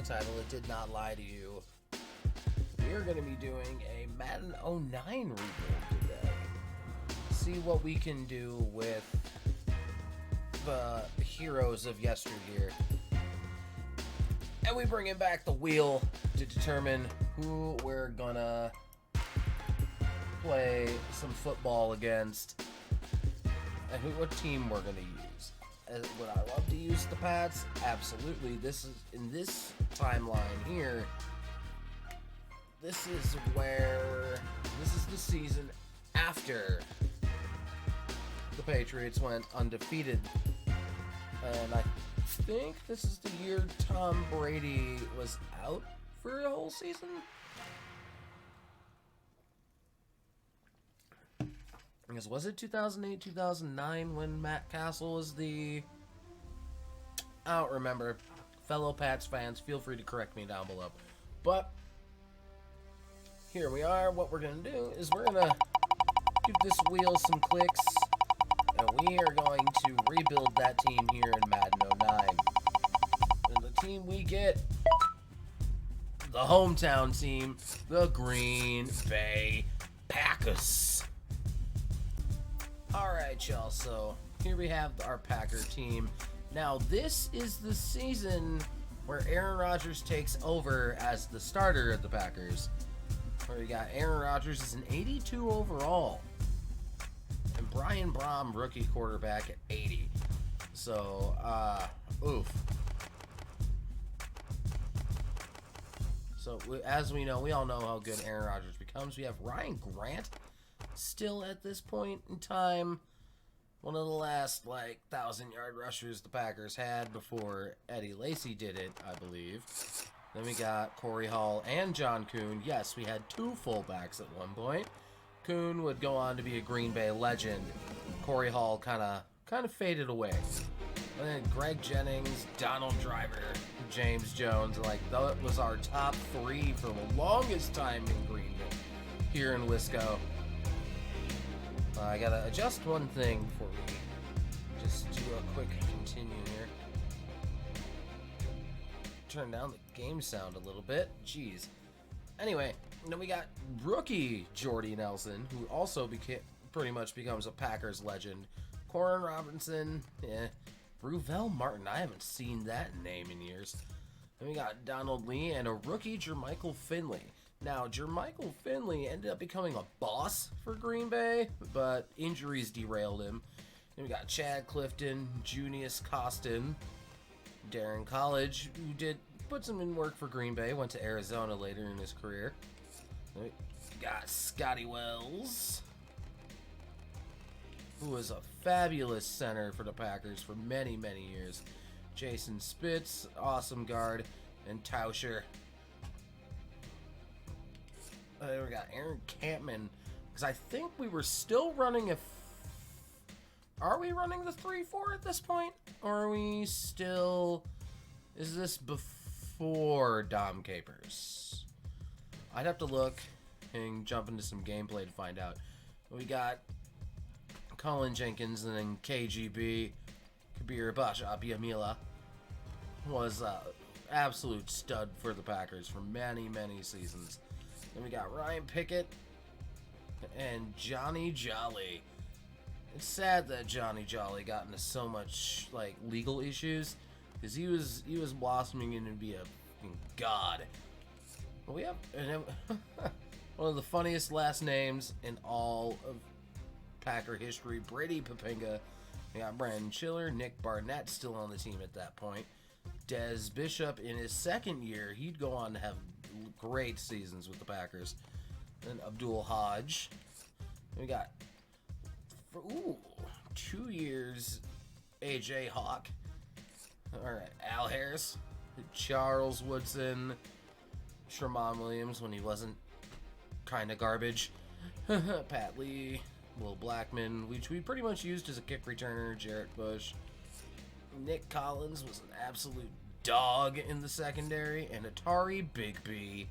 the title, it did not lie to you. We are going to be doing a Madden 09 rebuild today. See what we can do with the heroes of yesteryear. And we bring in back the wheel to determine who we're gonna play some football against and what team we're gonna use. Would I love to use the Pats? Absolutely. This is in this timeline here. This is the season after the Patriots went undefeated, and I think this is the year Tom Brady was out for a whole season. Because was it 2008, 2009 when Matt Castle was the... I don't remember. Fellow Pats fans, feel free to correct me down below. But here we are. What we're going to do is we're going to give this wheel some clicks, and we are going to rebuild that team here in Madden 09. And the team we get, the hometown team, the Green Bay Packers. Alright, y'all, so here we have our Packer team. Now, this is the season where Aaron Rodgers takes over as the starter of the Packers. Where we got Aaron Rodgers as an 82 overall. And Brian Brom, rookie quarterback, at 80. So, oof. So, as we know, we all know how good Aaron Rodgers becomes. We have Ryan Grant still at this point in time. One of the last, 1,000-yard rushers the Packers had before Eddie Lacy did it, I believe. Then we got Corey Hall and John Kuhn. Yes, we had two fullbacks at one point. Kuhn would go on to be a Green Bay legend. Corey Hall kind of faded away. And then Greg Jennings, Donald Driver, James Jones, that was our top three for the longest time in Green Bay here in Wisco. I gotta adjust one thing before we just do a quick continue here. Turn down the game sound a little bit. Jeez. Anyway, then we got rookie Jordy Nelson, who also pretty much becomes a Packers legend. Corin Robinson, Ruvel Martin, I haven't seen that name in years. Then we got Donald Lee and a rookie Jermichael Finley. Now, Jermichael Finley ended up becoming a boss for Green Bay, but injuries derailed him. Then we got Chad Clifton, Junius Costin, Darren College, who put some in work for Green Bay, went to Arizona later in his career. Then we got Scotty Wells, who was a fabulous center for the Packers for many, many years. Jason Spitz, awesome guard, and Tauscher. We got Aaron Campman, because I think we were still running are we running the 3-4 at this point? Or are we still... Is this before Dom Capers? I'd have to look and jump into some gameplay to find out. We got Colin Jenkins, and then KGB, Kabir Basha-Biamila, was an absolute stud for the Packers for many, many seasons. Then we got Ryan Pickett and Johnny Jolly. It's sad that Johnny Jolly got into so much legal issues, because he was blossoming into be a god. But we have one of the funniest last names in all of Packer history, Brady Papinga. We got Brandon Chiller, Nick Barnett still on the team at that point. Des Bishop in his second year, he'd go on to have great seasons with the Packers. Then Abdul Hodge. We got 2 years AJ Hawk. Alright, Al Harris, Charles Woodson, Sherman Williams when he wasn't kind of garbage, Pat Lee, Will Blackman, which we pretty much used as a kick returner, Jarrett Bush. Nick Collins was an absolute dog in the secondary, and Atari Big B.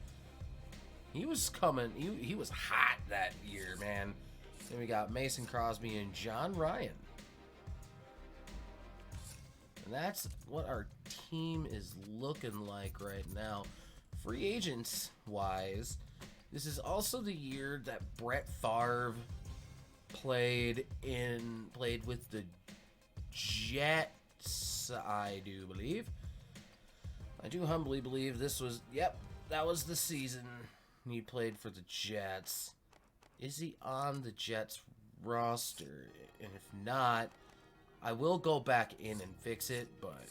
He was coming, he was hot that year, man. Then we got Mason Crosby and John Ryan. And that's what our team is looking like right now. Free agents wise, this is also the year that Brett Favre played with the Jets, I do believe. I do humbly believe this was, yep, that was the season he played for the Jets. Is he on the Jets roster? And if not, I will go back in and fix it, but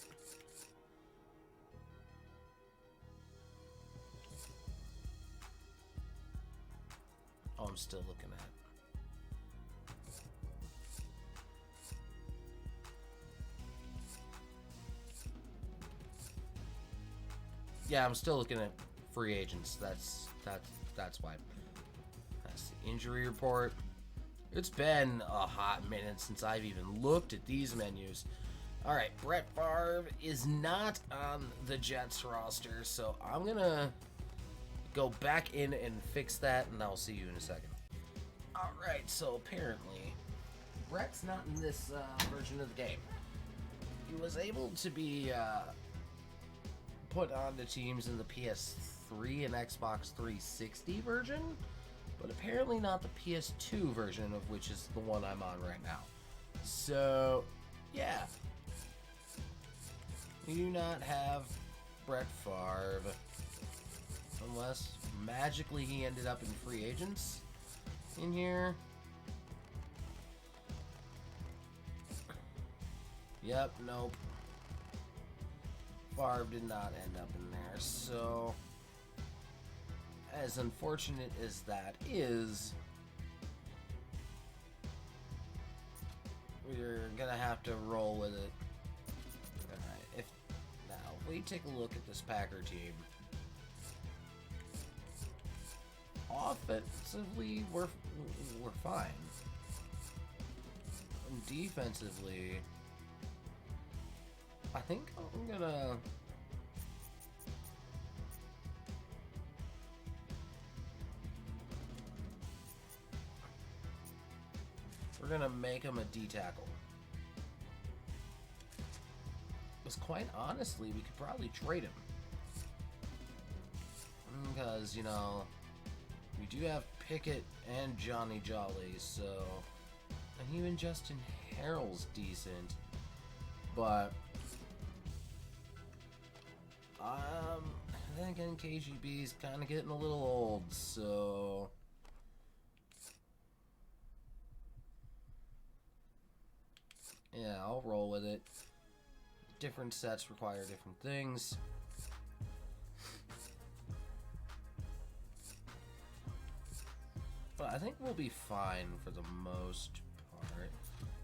oh, I'm still looking at it. Yeah, I'm still looking at free agents. That's why. That's the injury report. It's been a hot minute since I've even looked at these menus. All right, Brett Favre is not on the Jets roster, so I'm gonna go back in and fix that, and I'll see you in a second. All right, so apparently Brett's not in this version of the game. He was able to be put on the teams in the PS3 and Xbox 360 version, but apparently not the PS2 version, of which is the one I'm on right now. So, yeah. We do not have Brett Favre, unless magically he ended up in free agents in here. Yep, nope. Favre did not end up in there, so as unfortunate as that is, we're gonna have to roll with it. Alright, now if we take a look at this Packer team, offensively we're fine. And defensively, I think I'm gonna make him a D-tackle. Because quite honestly, we could probably trade him. Because, you know, we do have Pickett and Johnny Jolly, so... And even Justin Harrell's decent. But... then again, KGB's kind of getting a little old, so... Yeah, I'll roll with it. Different sets require different things. But I think we'll be fine for the most part.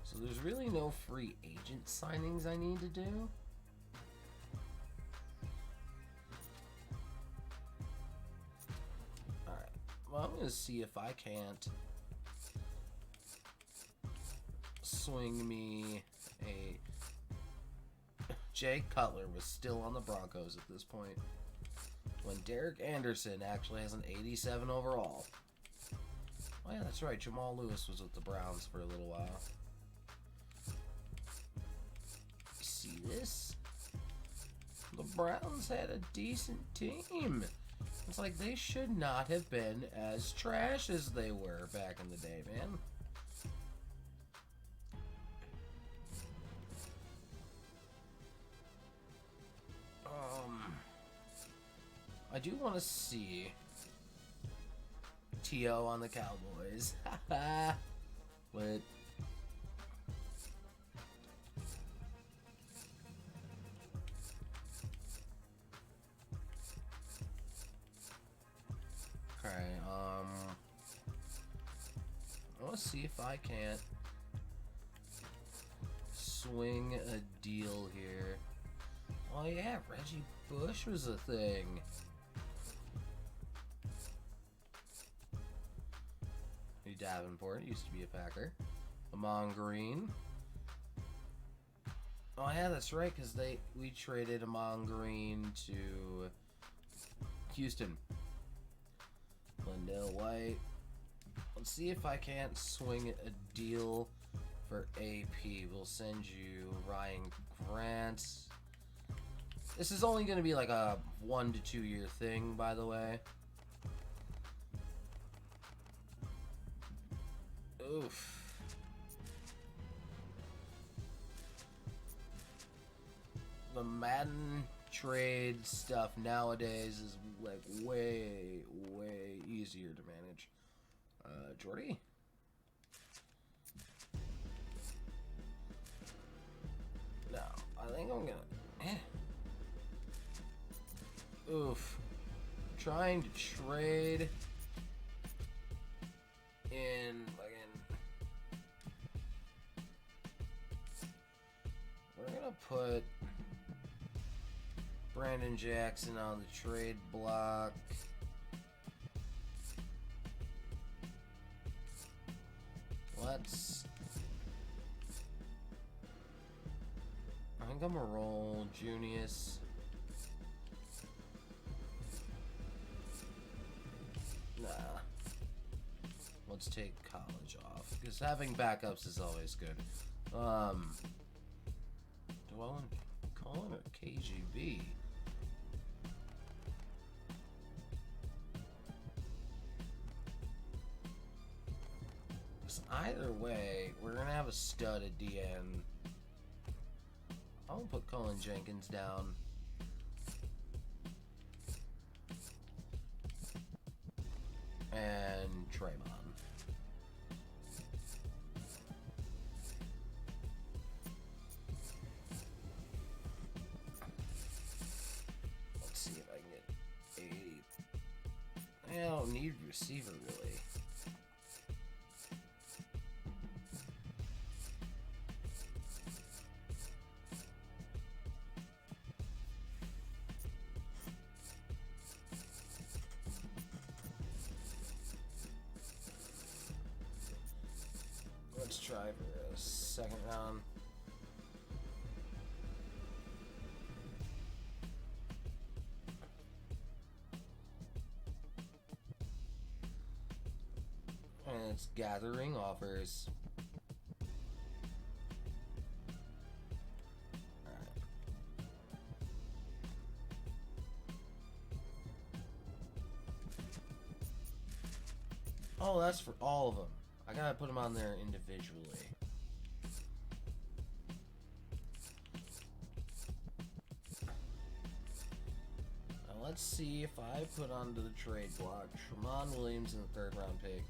So there's really no free agent signings I need to do. Alright, well, I'm going to see if I can't swing me a... Jay Cutler was still on the Broncos at this point, when Derek Anderson actually has an 87 overall. Oh yeah, that's right, Jamal Lewis was with the Browns for a little while. See this? The Browns had a decent team. It's like they should not have been as trash as they were back in the day, man. I do want to see T.O. on the Cowboys. But okay, I want to see if I can't swing a deal here. Oh yeah, Reggie Bush was a thing. Davenport used to be a Packer. Amon Green. Oh yeah, that's right, because we traded Amon Green to Houston. Glendale White. Let's see if I can't swing a deal For AP, we'll send you Ryan Grant. This is only going to be like a 1 to 2 year thing, by the way. Oof. The Madden trade stuff nowadays is like way easier to manage. Jordy? No, I think I'm gonna... Oof. Trying to trade in we're gonna put Brandon Jackson on the trade block. I think I'm gonna roll Junius. Nah. Let's take college off, because having backups is always good. Do I want to call him a KGB? Because either way, we're going to have a stud at DN. I'll put Colin Jenkins down. And Draymond. Let's see if I can get 80. I don't need receiver, really. Let's try for a second round. And it's gathering offers. Alright. Oh, that's for all of them. I gotta put them on there individually. Now let's see if I put onto the trade block Tramon Williams in the 3rd round pick.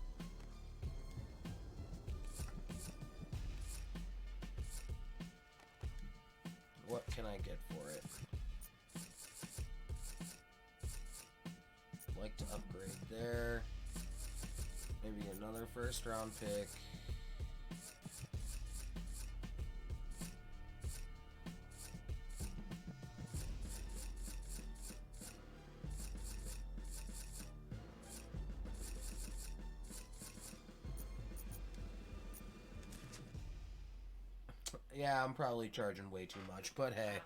What can I get for it? I'd like to upgrade there. Maybe another 1st round pick. Yeah, I'm probably charging way too much, but hey,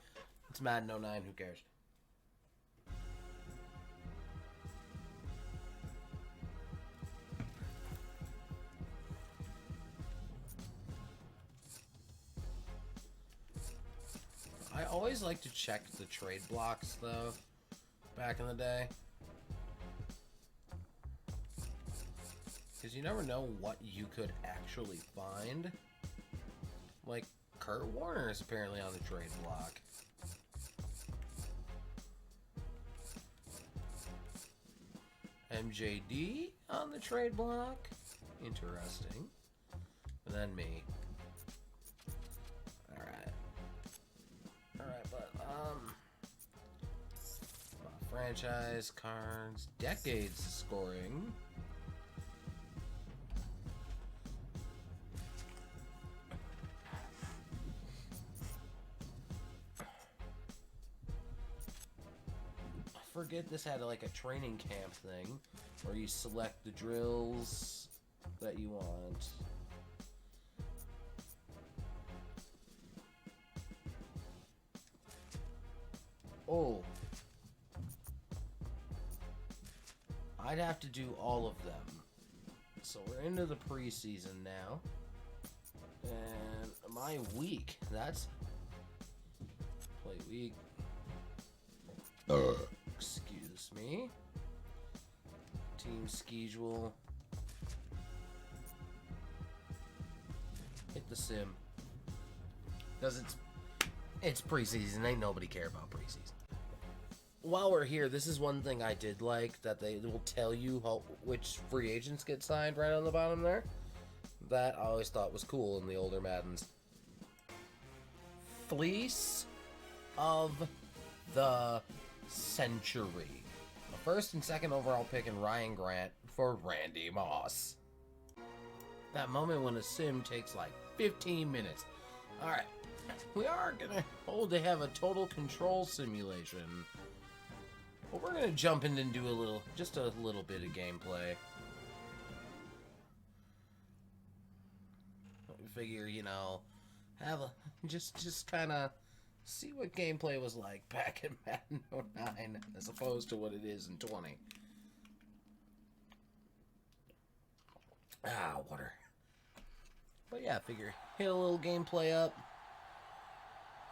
it's Madden 09, who cares? I always like to check the trade blocks, though, back in the day. Because you never know what you could actually find. Like, Kurt Warner is apparently on the trade block. MJD on the trade block. Interesting. And then me. Alright, but, franchise cards, decades of scoring. I forget this had like a training camp thing where you select the drills that you want. Oh. I'd have to do all of them. So we're into the preseason now. And am I weak? That's play weak. Excuse me. Team schedule. Hit the sim. Because it's preseason. Ain't nobody care about preseason. While we're here, this is one thing I did like, that they will tell you which free agents get signed right on the bottom there. That I always thought was cool in the older Maddens. Fleece of the century. The first and second overall pick in Ryan Grant for Randy Moss. That moment when a sim takes like 15 minutes. Alright, we are gonna hold to have a total control simulation. But we're gonna jump in and do just a little bit of gameplay. Figure, you know, just kind of see what gameplay was like back in Madden 09 as opposed to what it is in 20. Water. But yeah, figure hit a little gameplay up,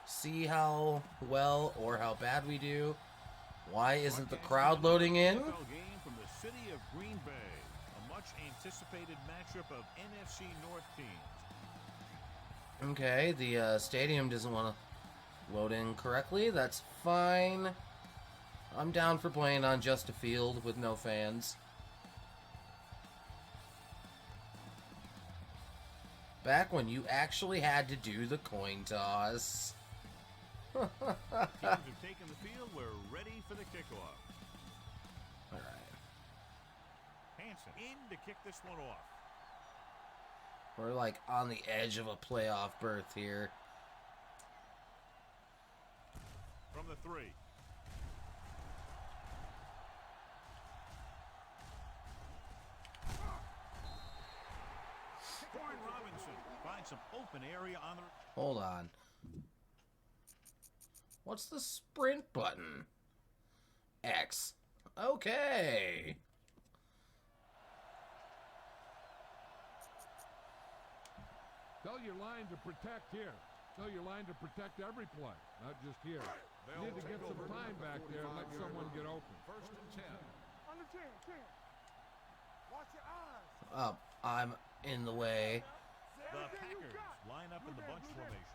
see how well or how bad we do. Why isn't the crowd loading in? Game from the city of Green Bay, a much anticipated matchup of NFC North teams. Okay, the stadium doesn't want to load in correctly. That's fine. I'm down for playing on just a field with no fans. Back when you actually had to do the coin toss. Teams have taken the field. We're ready for the kickoff. All right. Hansen in to kick this one off. We're like on the edge of a playoff berth here. From the 3. Warren Robinson finds some open area on the... Hold on. What's the sprint button? X. Okay. Tell your line to protect here. Tell your line to protect every play, not just here. You need to get some time back there and let someone get open. First and 10. On the 10. Watch your eyes. I'm in the way. The Packers line up in the bunch formation.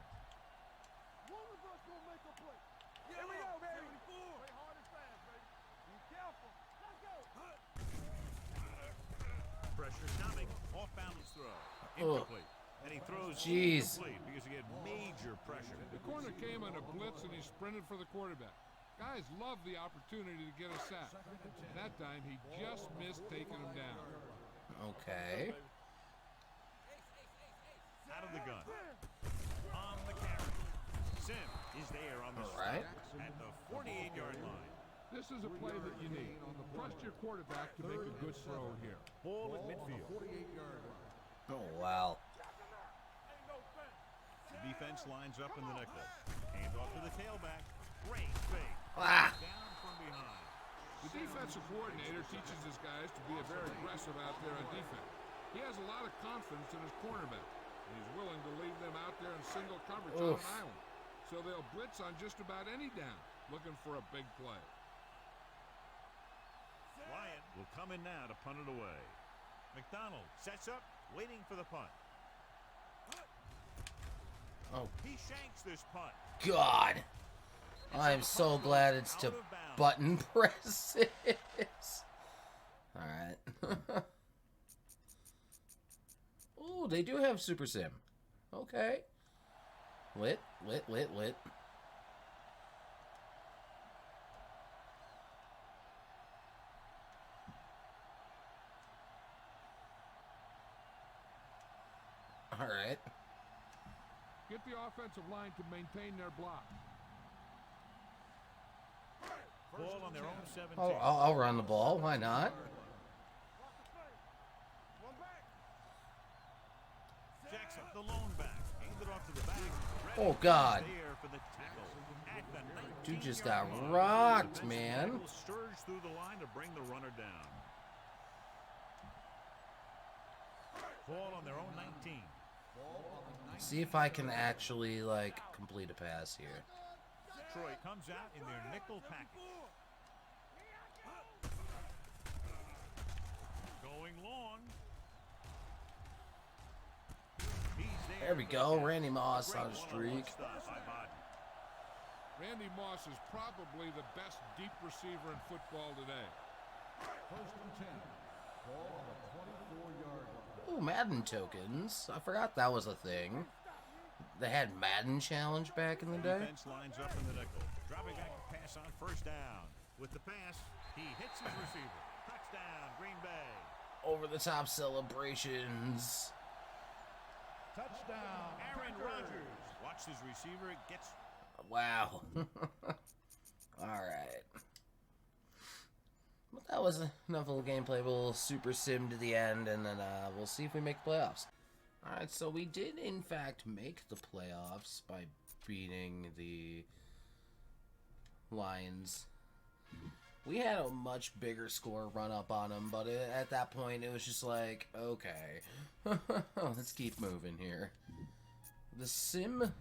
One of us gonna make a play. Here we go, baby. Play hard and fast, baby. Be careful. Let's go. Pressure coming. Off balance throw. Incomplete. And he throws Jeez. incomplete because he had major pressure. The corner came on a blitz and he sprinted for the quarterback. Guys love the opportunity to get a sack. That time he just missed taking him down. Okay. Out of the gun. On the carry. Sim is there on the All right. at the 48-yard line. This is a play that you need. Trust your quarterback to make a good throw here. Ball at midfield. Oh, wow. The defense lines up in the nickel. Hand off to the tailback. Great fake. Ah. Down from behind. The defensive coordinator teaches his guys to be very aggressive out there on defense. He has a lot of confidence in his cornerback. He's willing to leave them out there in single coverage on an island. So they'll blitz on just about any down, looking for a big play. Ryan will come in now to punt it away. McDonald sets up, waiting for the punt. Oh, He shanks this punt. God. I'm so glad it's to button presses. All right. Oh, they do have Super Sim. Okay. Lit. All right. Get the offensive line to maintain their block. Ball on their own 17. Oh, I'll run the ball. Why not? Jackson, the lone back. Handed off to the back. Oh, God. There for the tackle. At the Dude 19 just got yard line. rocked, Defensive man. tackle surged through the line to bring the runner down. Ball on their own 19. See if I can actually, like, complete a pass here. Detroit comes out in their nickel package. Going long. He's There we go. Randy Moss Great on a streak. stuff by Madden. Randy Moss is probably the best deep receiver in football today. First and 10. Ball on the 24-yard line. Ooh, Madden tokens. I forgot that was a thing. They had Madden Challenge back in the day. Defense lines up in the nickel. Dropping back to pass on first down. With the pass, he hits his receiver. Touchdown, Green Bay. Over the top celebrations. Touchdown. Aaron Packers. Rodgers. Watch his receiver. It gets Wow. Alright. But that was enough of the gameplay. We'll super sim to the end, and then we'll see if we make the playoffs. Alright, so we did, in fact, make the playoffs by beating the Lions. We had a much bigger score run up on them, but at that point, it was just like, okay, let's keep moving here. The Super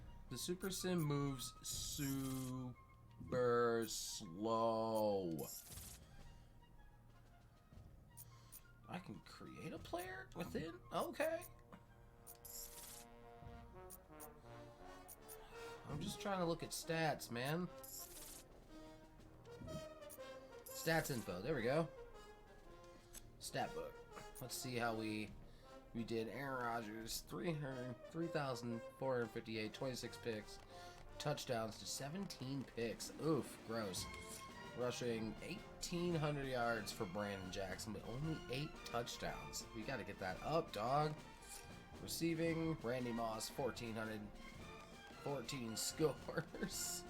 Sim moves super slow. I can create a player within? Okay. I'm just trying to look at stats, man. Stats info. There we go. Stat book. Let's see how we did. Aaron Rodgers, 3,458, 26 picks, touchdowns to 17 picks. Oof, gross. Rushing 1,800 yards for Brandon Jackson, but only 8 touchdowns. We got to get that up, dog. Receiving, Randy Moss, 1,414 scores.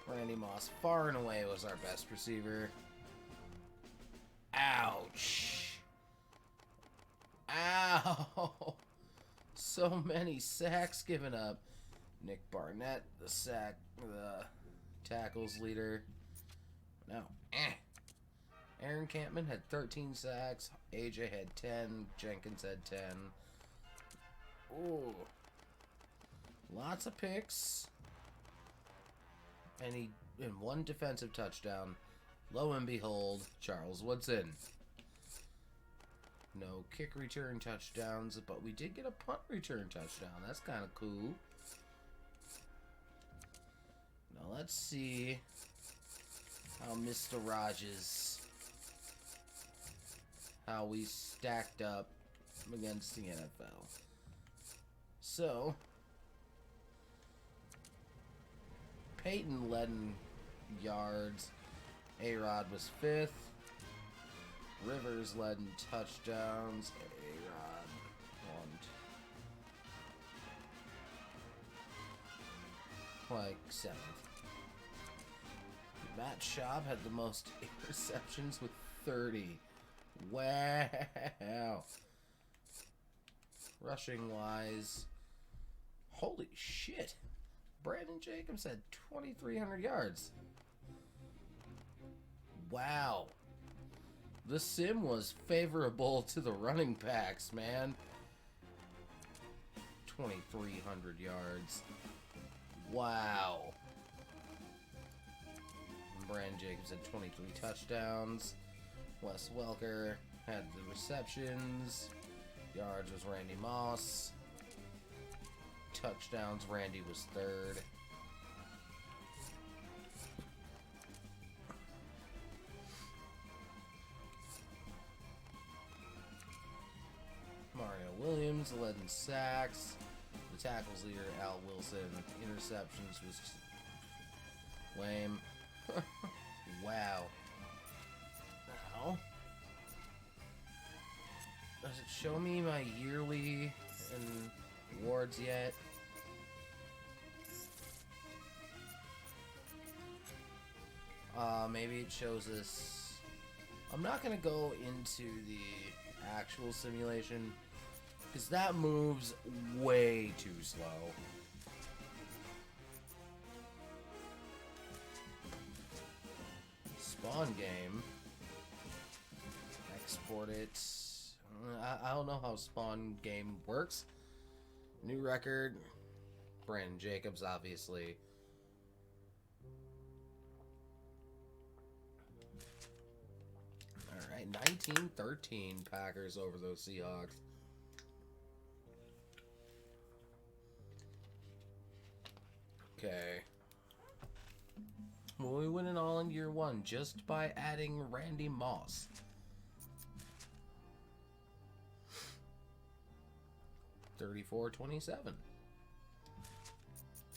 Randy Moss far and away was our best receiver. Ouch. Ow. So many sacks given up. Nick Barnett, the tackles leader. No. Aaron Campman had 13 sacks. AJ had 10. Jenkins had 10. Ooh. Lots of picks. And one defensive touchdown. Lo and behold, Charles Woodson. No kick return touchdowns, but we did get a punt return touchdown. That's kind of cool. Now let's see how Mr. Rogers, how we stacked up against the NFL. So, Peyton led in yards. A-Rod was 5th. Rivers led in touchdowns. A-Rod won like 7th. Matt Schaub had the most interceptions with 30. Wow. Rushing wise, holy shit. Brandon Jacobs had 2,300 yards. Wow. The sim was favorable to the running backs, man. 2,300 yards. Wow. Brandon Jacobs had 23 touchdowns. Wes Welker had the receptions. Yards was Randy Moss. Touchdowns, Randy was 3rd. Mario Williams led in sacks. The tackles leader, Al Wilson. Interceptions was lame. Wow. Now, does it show me my yearly and awards yet? Maybe it shows us. I'm not gonna go into the actual simulation because that moves way too slow. Spawn game. Export it. I don't know how spawn game works. New record. Brandon Jacobs, obviously. All right, 19-13 Packers over those Seahawks. Okay. Well, we win it all in year one just by adding Randy Moss. $34.27.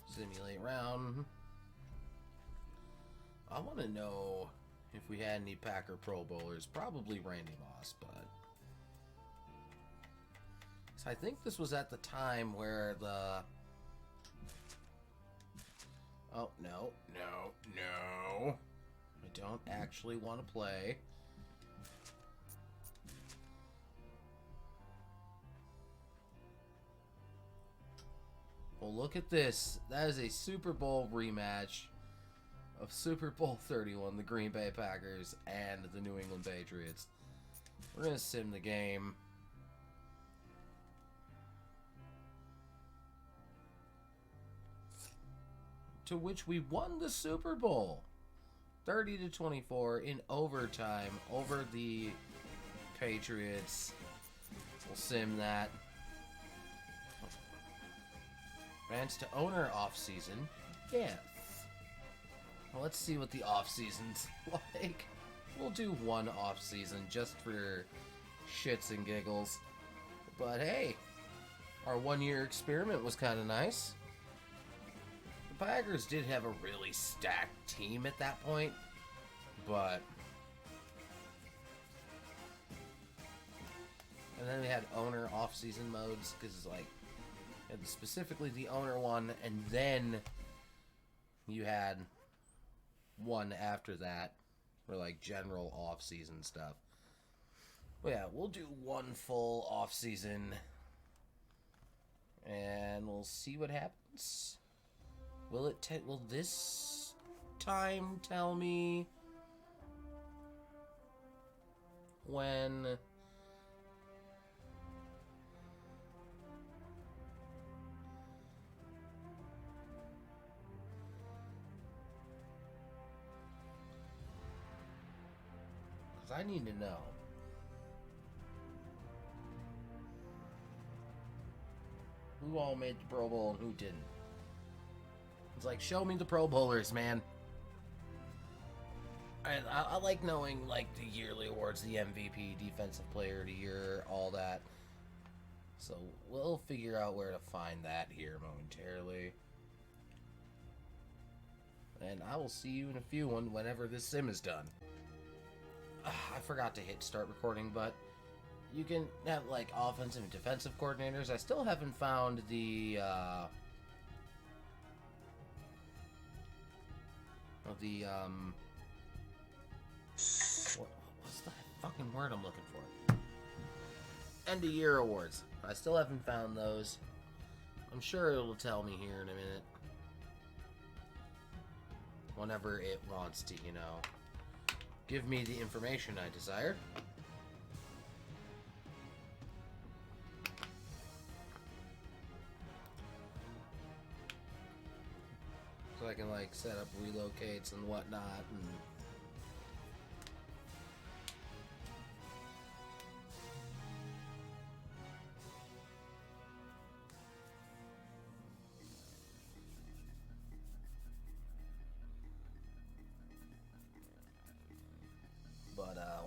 Simulate round. I want to know if we had any Packer Pro Bowlers. Probably Randy Moss, but so I think this was at the time where the oh no. I don't actually want to play. Well, look at this. That is a Super Bowl rematch of Super Bowl 31, the Green Bay Packers and the New England Patriots. We're going to sim the game. To which we won the Super Bowl. 30-24 in overtime over the Patriots. We'll sim that. Rants to owner off-season. Yes. Well, let's see what the off-season's like. We'll do one off-season just for shits and giggles. But hey, our one-year experiment was kind of nice. The Packers did have a really stacked team at that point, but and then we had owner off-season modes because like specifically the owner one, and then you had one after that for like general off-season stuff. But yeah, we'll do one full off-season and we'll see what happens. Will this time tell me when I need to know. Who all made the Pro Bowl and who didn't? It's like, show me the Pro Bowlers, man. And I like knowing, like, the yearly awards, the MVP, Defensive Player of the Year, all that. So we'll figure out where to find that here momentarily. And I will see you in a few whenever this sim is done. I forgot to hit start recording, but you can have like offensive and defensive coordinators. I still haven't found the what's the fucking word I'm looking for? End of year awards. I still haven't found those. I'm sure it'll tell me here in a minute. Whenever it wants to, you know, give me the information I desire. So I can like set up relocates and whatnot and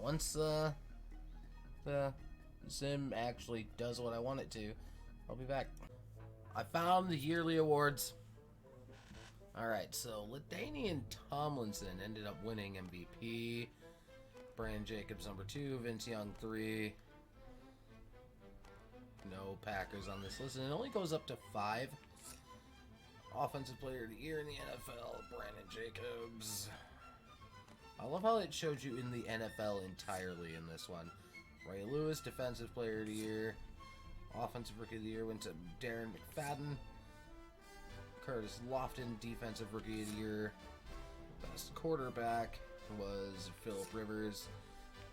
once the sim actually does what I want it to, I'll be back. I found the yearly awards. Alright, so LaDainian Tomlinson ended up winning MVP. Brandon Jacobs number 2, Vince Young 3. No Packers on this list, and it only goes up to 5. Offensive Player of the Year in the NFL, Brandon Jacobs. I love how it showed you in the NFL entirely in this one. Ray Lewis, Defensive Player of the Year. Offensive Rookie of the Year went to Darren McFadden. Curtis Lofton, Defensive Rookie of the Year. Best quarterback was Phillip Rivers.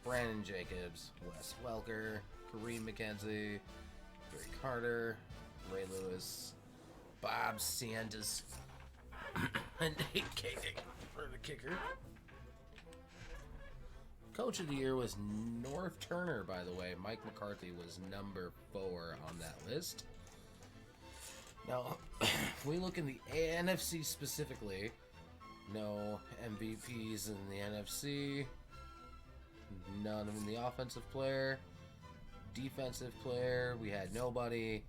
Brandon Jacobs, Wes Welker, Kareem McKenzie, Gary Carter, Ray Lewis, Bob Sanders, and Nate Kading for the kicker. Coach of the Year was North Turner, by the way. Mike McCarthy was number 4 on that list. Now, if we look in the NFC specifically, no MVPs in the NFC, none in the offensive player, defensive player, we had nobody,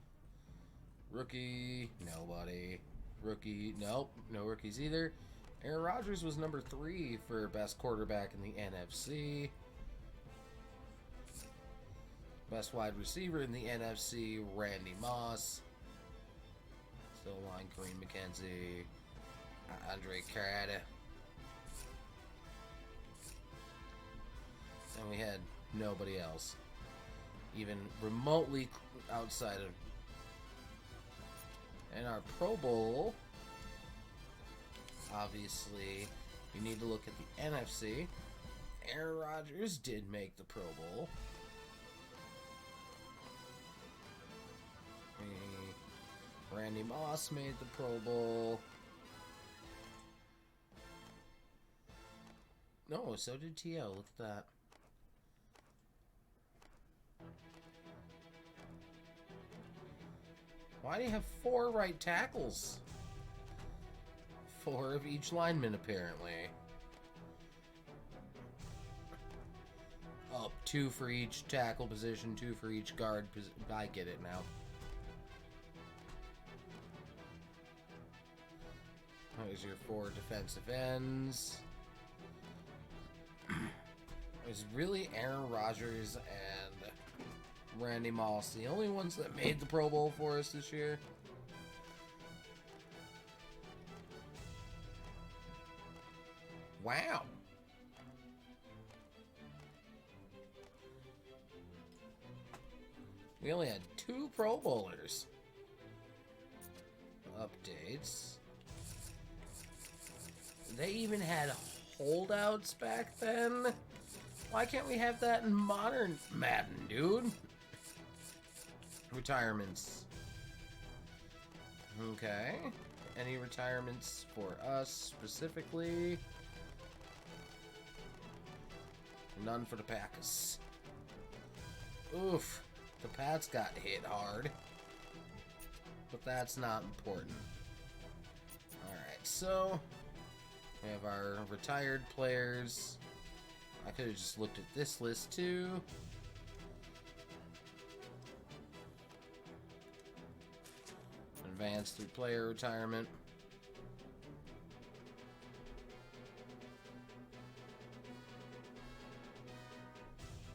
rookie, nobody, rookie, nope, no rookies either. Aaron Rodgers was number 3 for best quarterback in the NFC. Best wide receiver in the NFC, Randy Moss. Still line, Kareem McKenzie, Andre Carrera. And we had nobody else, even remotely outside of. And our Pro Bowl, obviously, you need to look at the NFC. Aaron Rodgers did make the Pro Bowl. Randy Moss made the Pro Bowl. No, so did T.O. Look at that. Why do you have 4 right tackles? 4 of each lineman, apparently. Oh, 2 for each tackle position, 2 for each guard position. I get it now. There's your 4 defensive ends. There's really Aaron Rodgers and Randy Moss, the only ones that made the Pro Bowl for us this year. Wow. We only had 2 Pro Bowlers. Updates. They even had holdouts back then? Why can't we have that in modern Madden, dude? Retirements. Okay. Any retirements for us specifically? None for the Packers. Oof. The Pats got hit hard. But that's not important. Alright, so we have our retired players. I could have just looked at this list too. Advanced through player retirement.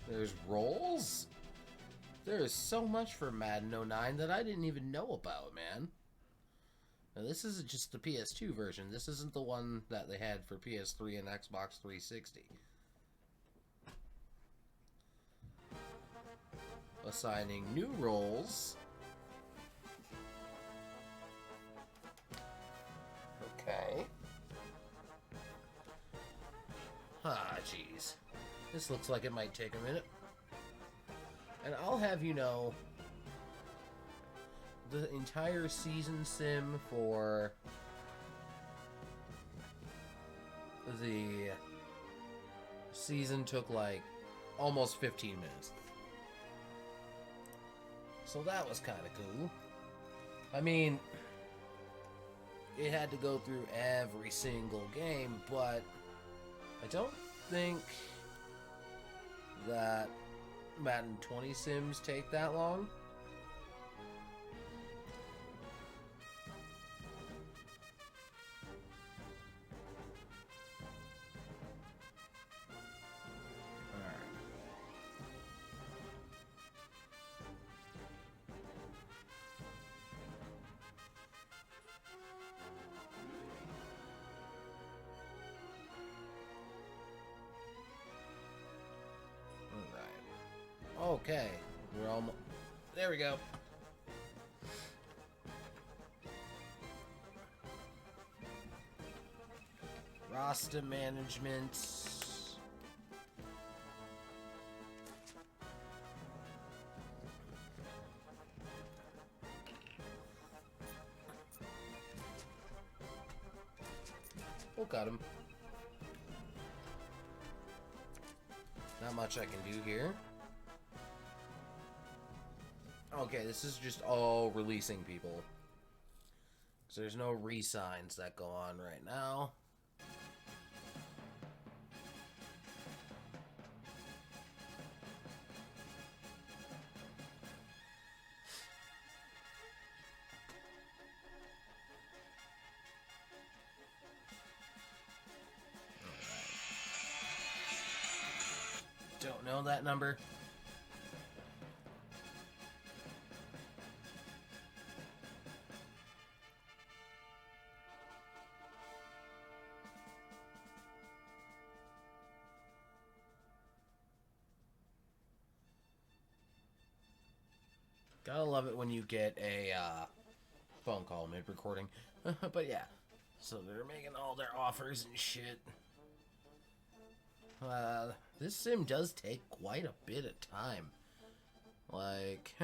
There's roles? There is so much for Madden 09 that I didn't even know about, man. Now, this isn't just the PS2 version. This isn't the one that they had for PS3 and Xbox 360. Assigning new roles. Okay. Ah, jeez. This looks like it might take a minute. And I'll have you know, the entire season sim for the season took like almost 15 minutes. So that was kind of cool. I mean, it had to go through every single game, but I don't think that Madden 20 sims take that long. Okay, we're almost there. We go. Roster management. We'll cut him. Not much I can do here. Okay, this is just all releasing people. So there's no re-signs that go on right now. Don't know that number. Gotta love it when you get a phone call mid-recording. But yeah, so they're making all their offers and shit. This sim does take quite a bit of time. Like,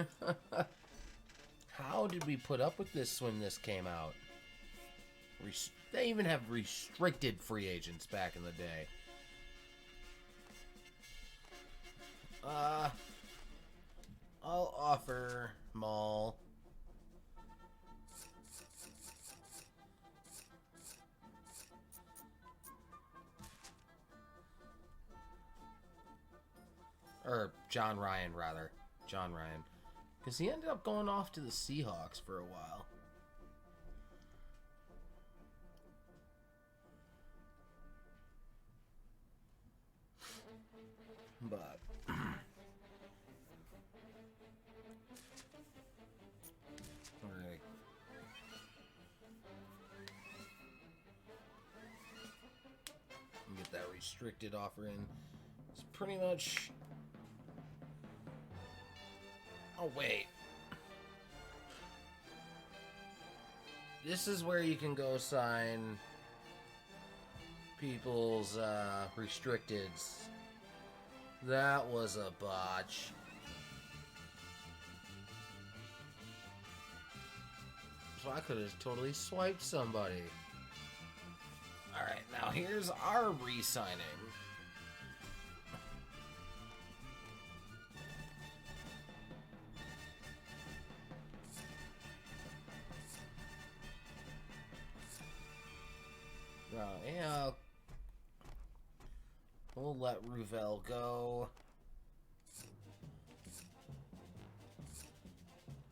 how did we put up with this when this came out? They even have restricted free agents back in the day. I'll offer Maul. Or John Ryan, rather. John Ryan. Because he ended up going off to the Seahawks for a while. But... Alright. Get that restricted offer in. It's pretty much... Oh, wait. This is where you can go sign people's restricteds. That was a botch. So I could have totally swiped somebody. Alright, now here's our re-signing. Yeah, we'll let Ruvel go.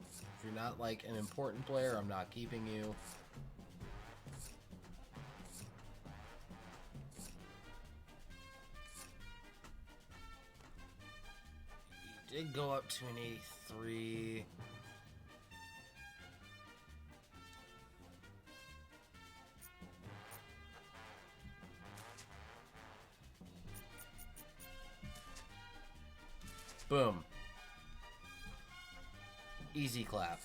If you're not like an important player, I'm not keeping you. He did go up to an 83. Boom. Easy clap.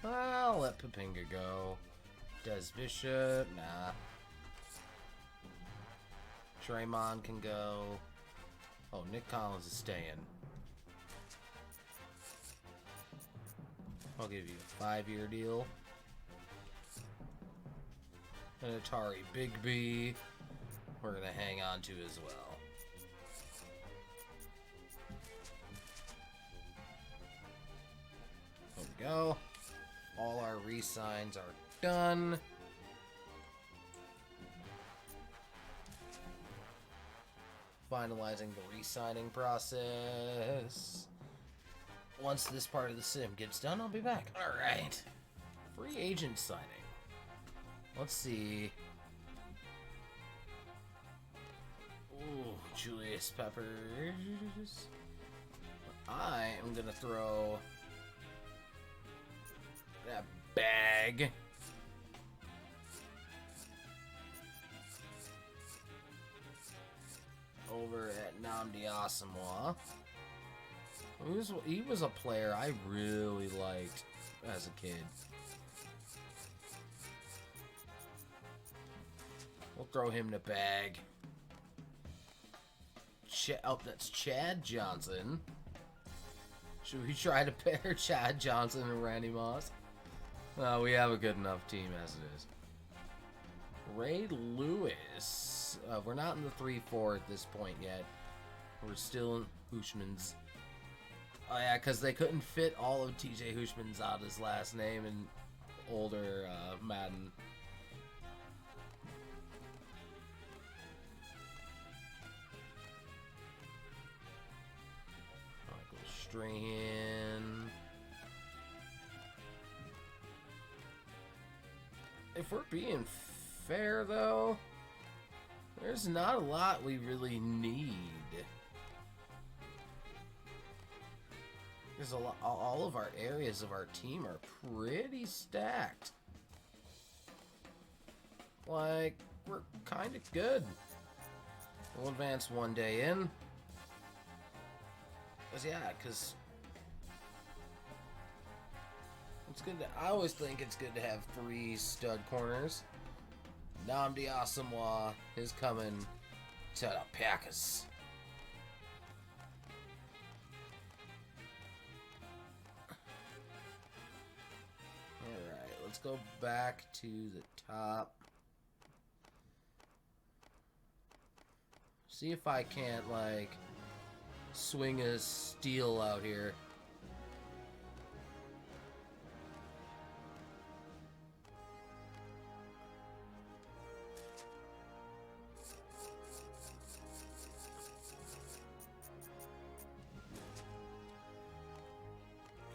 I'll let Papinga go. Des Bishop, nah. Draymond can go. Oh, Nick Collins is staying. I'll give you a 5-year deal. And Atari Big B, we're gonna hang on to as well. There we go. All our re-signs are done. Finalizing the re-signing process. Once this part of the sim gets done, I'll be back. Alright. Free agent signing. Let's see. Ooh, Julius Peppers. I am gonna throw that bag over at Nnamdi Asomugha. He was a player I really liked as a kid. We'll throw him the bag. Oh, that's Chad Johnson. Should we try to pair Chad Johnson and Randy Moss? We have a good enough team as it is. Ray Lewis. We're not in the 3-4 at this point yet. We're still in Hushman's. Oh yeah, because they couldn't fit all of TJ Hushman's out his last name in older Madden. Michael Strahan. If we're being fair, though, there's not a lot we really need. There's a lot. All of our areas of our team are pretty stacked. Like, we're kind of good. We'll advance one day in. Because it's good to, I always think it's good to have 3 stud corners. Nnamdi Asamoah is coming to the Packers. Alright, let's go back to the top. See if I can't, like, swing a steal out here.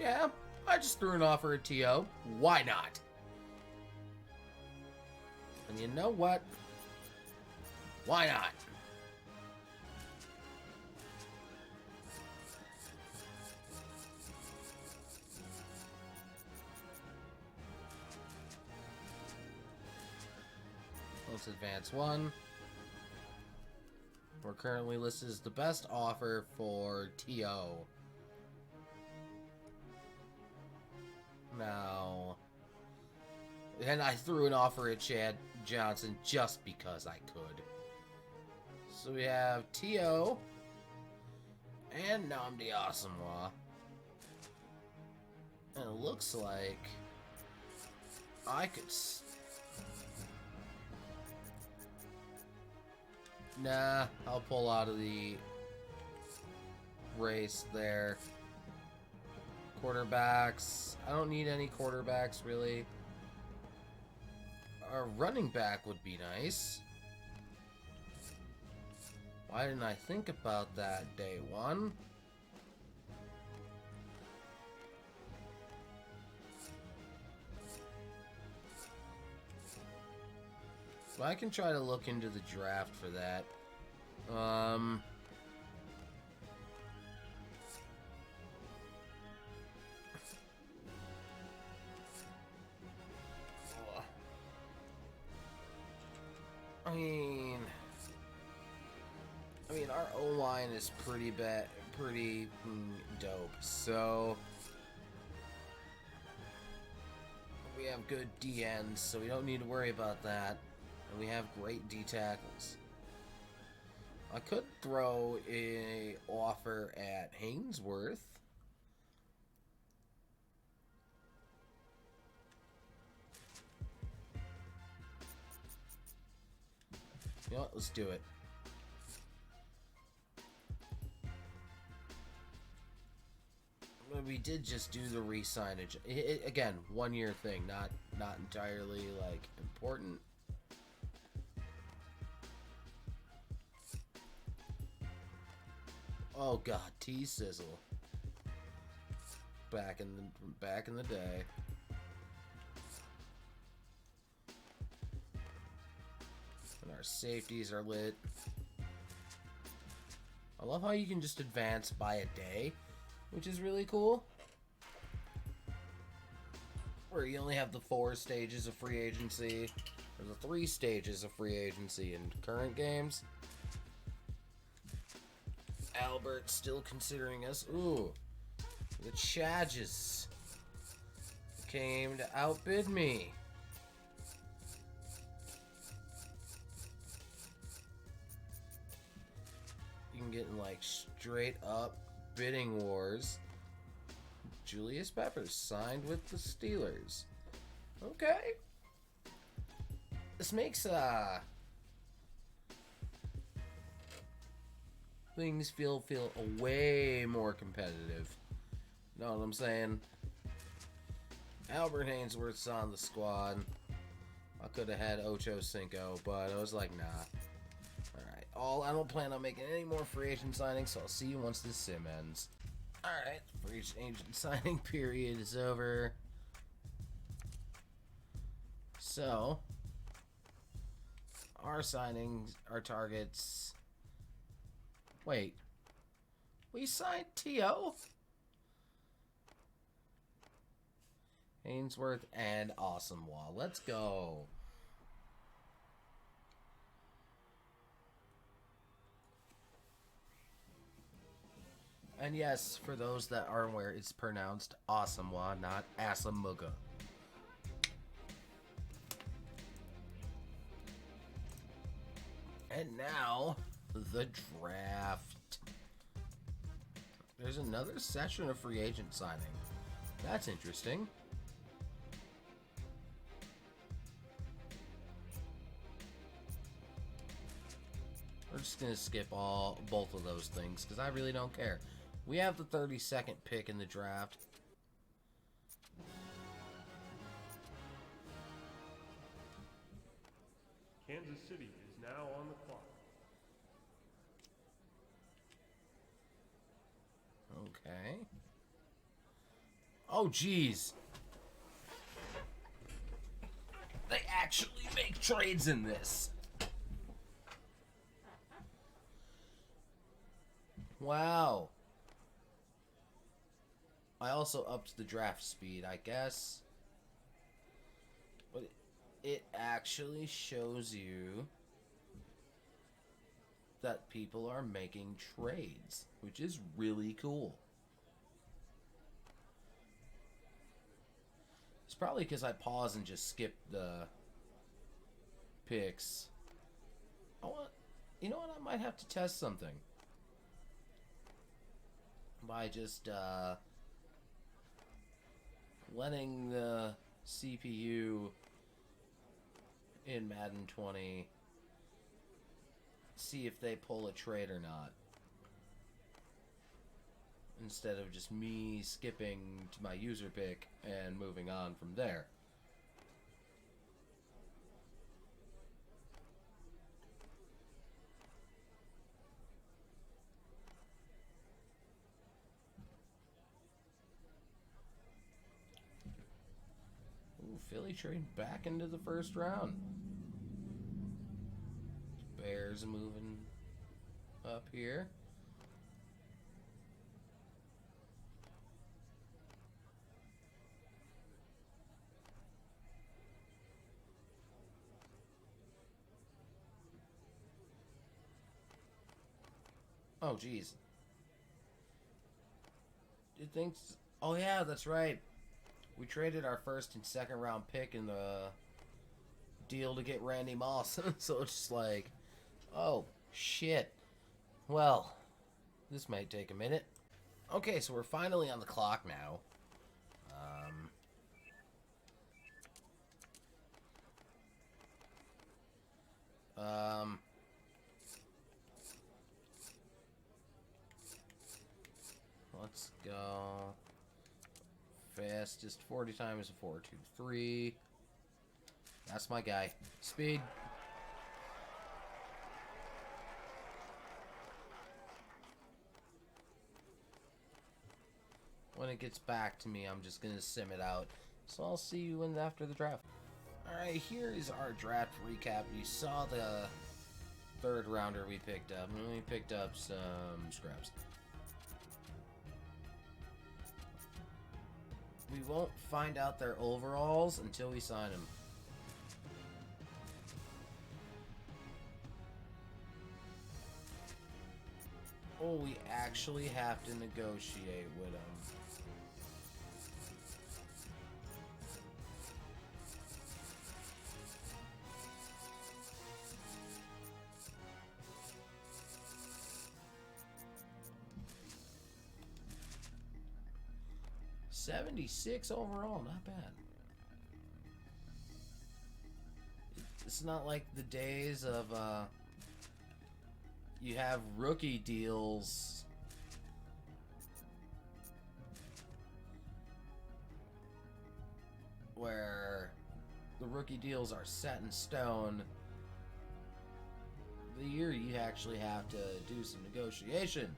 Yeah, I just threw an offer at TO. Why not? And you know what? Why not? Let's advance one. We're currently listed as the best offer for TO. Now, and I threw an offer at Chad Johnson just because I could. So we have TO and Nnamdi Asamoah. And it looks like I could... Nah, I'll pull out of the race there. Quarterbacks. I don't need any quarterbacks, really. A running back would be nice. Why didn't I think about that day one? So I can try to look into the draft for that. I mean, our O-line is pretty bad, pretty dope. So we have good DNs, so we don't need to worry about that. And we have great D tackles. I could throw a offer at Hainsworth. You know what? Let's do it. We did just do the re-signage. Again, 1-year thing, not entirely like important. Oh god, T-Sizzle. Back in the day. And our safeties are lit. I love how you can just advance by a day, which is really cool. Where you only have the 4 stages of free agency, or the 3 stages of free agency in current games. Albert's still considering us. Ooh, the Chadges came to outbid me. You can get in like straight up bidding wars. Julius Peppers signed with the Steelers. Okay. This makes things feel way more competitive. You know what I'm saying? Albert Hainsworth's on the squad. I could have had Ocho Cinco, but I was like, nah. Alright, I don't plan on making any more free agent signings, so I'll see you once this sim ends. Alright, free agent signing period is over. So, our signings, our targets... Wait. We signed T.O.? Ainsworth and Asamoah. Let's go. And yes, for those that aren't aware, it's pronounced Asamoah, not Asamuga. And now, the draft. There's another session of free agent signing. That's interesting. We're just going to skip both of those things because I really don't care. We have the 32nd pick in the draft. Kansas City is now on the clock. Okay. Oh, geez. They actually make trades in this. Wow. I also upped the draft speed, I guess. But it actually shows you that people are making trades, which is really cool. It's probably because I paused and just skipped the picks. You know what? I might have to test something. By just letting the CPU in Madden 20 see if they pull a trade or not. Instead of just me skipping to my user pick and moving on from there. Ooh, Philly trading back into the first round. Bears moving up here. Oh, geez. It thinks... Oh, yeah, that's right. We traded our first and second round pick in the deal to get Randy Moss. So it's just like, oh, shit. Well, this might take a minute. Okay, so we're finally on the clock now. Let's go. Fastest 40 times 4.23. That's my guy. Speed. When it gets back to me, I'm just gonna sim it out. So I'll see you after the draft. Alright, here is our draft recap. You saw the third rounder we picked up. And we picked up some scraps. We won't find out their overalls until we sign them. Oh, we actually have to negotiate with them. $76 overall, not bad. It's not like the days of, you have rookie deals where the rookie deals are set in stone. The year you actually have to do some negotiation.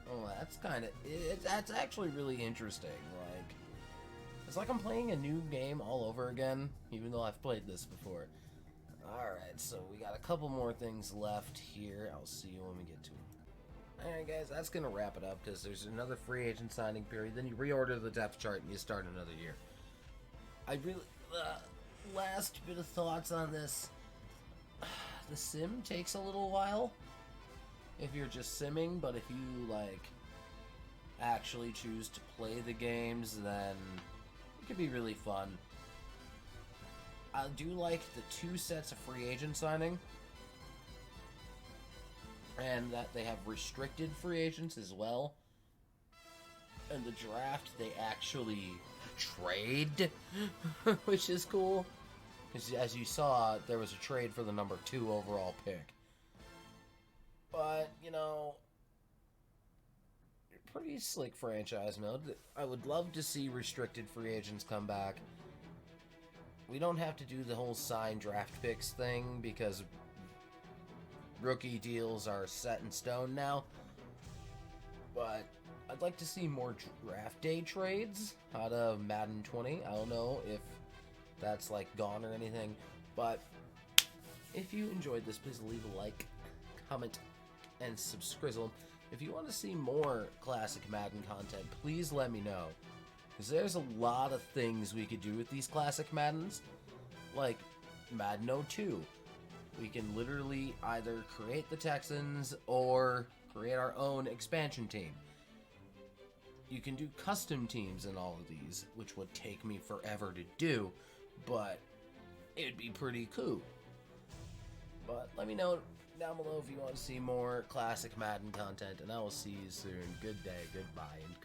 Oh, that's kind of that's actually really interesting. Like, it's like I'm playing a new game all over again, even though I've played this before. Alright, so we got a couple more things left here. I'll see you when we get to them. Alright guys, that's going to wrap it up because there's another free agent signing period. Then you reorder the depth chart and you start another year. I really... last bit of thoughts on this. The sim takes a little while if you're just simming, but if you, like, actually choose to play the games, then it could be really fun. I do like the 2 sets of free agent signing, and that they have restricted free agents as well. And the draft, they actually trade, which is cool. Because as you saw, there was a trade for the number 2 overall pick. But, you know, pretty slick franchise mode. I would love to see restricted free agents come back. We don't have to do the whole sign draft picks thing because rookie deals are set in stone now. But I'd like to see more draft day trades out of Madden 20. I don't know if that's like gone or anything, but if you enjoyed this, please leave a like, comment, and subscrizzle. If you want to see more classic Madden content, please let me know, because there's a lot of things we could do with these classic Maddens, like Madden 02. We can literally either create the Texans or create our own expansion team. You can do custom teams in all of these, which would take me forever to do, but it'd be pretty cool. But let me know down below if you want to see more classic Madden content, and I will see you soon. Good day, goodbye, and